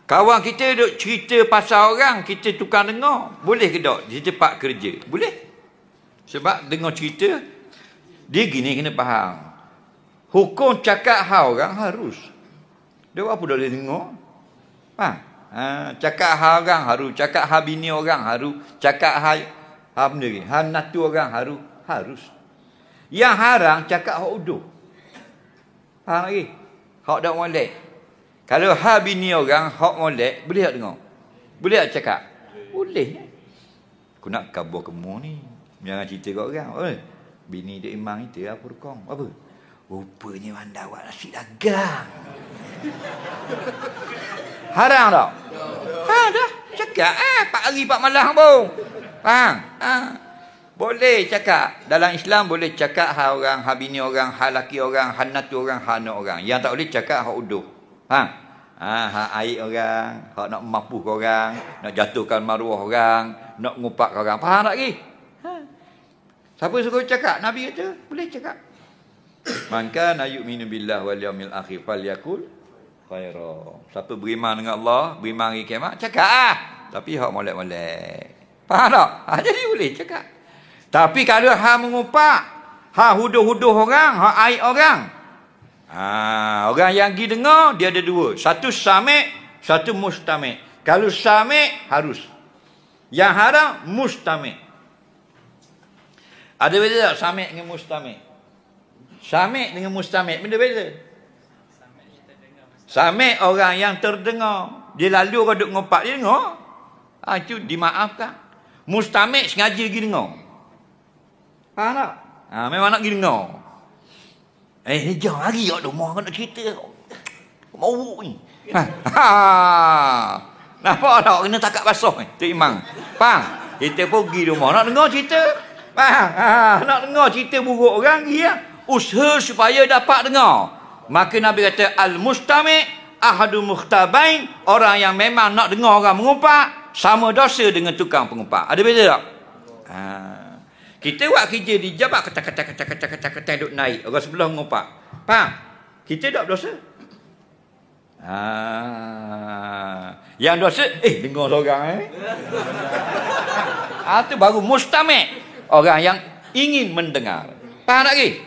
Kawan kita duk cerita pasal orang, kita tukar dengar. Boleh ke tak di tempat kerja? Boleh. Sebab dengar cerita, dia gini kena faham. Hukum cakap hal orang harus. Dia apa dah boleh dengar? Faham? Cakap hal orang harus. Cakap hal bini orang harus. Cakap hal benda ni. Hal natu orang harus. Yang haram cakap hak uduh. Faham lagi? Hak dak molek. Kalau hal bini orang hak molek, boleh tak dengar? Boleh tak cakap? Boleh. Aku nak kabur kemu ni. Jangan cerita kat orang. Oi, bini dia imang itu apa rukong? Apa? Rupanya anda buat nasi dagang. Haram tak? Dah. Cakap Pak hari Pak malam pun. Faham? Boleh cakap. Dalam Islam boleh cakap hal orang, hal bini orang, hal laki orang, hal natu orang, hal anak orang. Yang tak boleh cakap hak uduh. Faham? Hak aib orang, hak nak mampuh orang, nak jatuhkan maruah orang, nak ngupak orang. Faham tak lagi? Siapa suruh cakap? Nabi kata, boleh cakap. Maka na yu'minu billah wal yaumil akhir falyakul khaira. Siapa beriman dengan Allah, beriman hari kiamat, cakap tapi hak molek-molek. Faham tak? Jadi boleh cakap. Tapi kalau hak mengupak, hak huduh-huduh orang, hak aib orang. Orang yang pergi dengar, dia ada dua. Satu sami', satu mustami'. Kalau sami' harus. Yang haram mustami'. Ada beza tak sami' dengan mustami'? Sami' dengan mustami' benda beza. Sami' orang yang terdengar. Dia lalu orang duk ngopak, dia dengar. Itu dimaafkan. Mustami' sengaja pergi dengar. Faham tak? Memang nak pergi dengar. Jom hari kat rumah kau nak cerita. Mau ni. Nampak tak? Kena takat basah ni. Tu Imam. Faham? Kita pergi rumah nak dengar cerita. Faham? Nak dengar cerita buruk orang, dia usaha supaya dapat dengar. Maka Nabi kata al-mustami' ahadu mukhtabain, orang yang memang nak dengar orang mengumpat sama dosa dengan tukang pengumpat. Ada beza tak? Kita buat kerja di jabat kata duk naik, orang sebelah mengumpat. Faham? Kita tak berdosa. Yang dosa dengar seorang tu baru mustami', orang yang ingin mendengar. Faham tak lagi?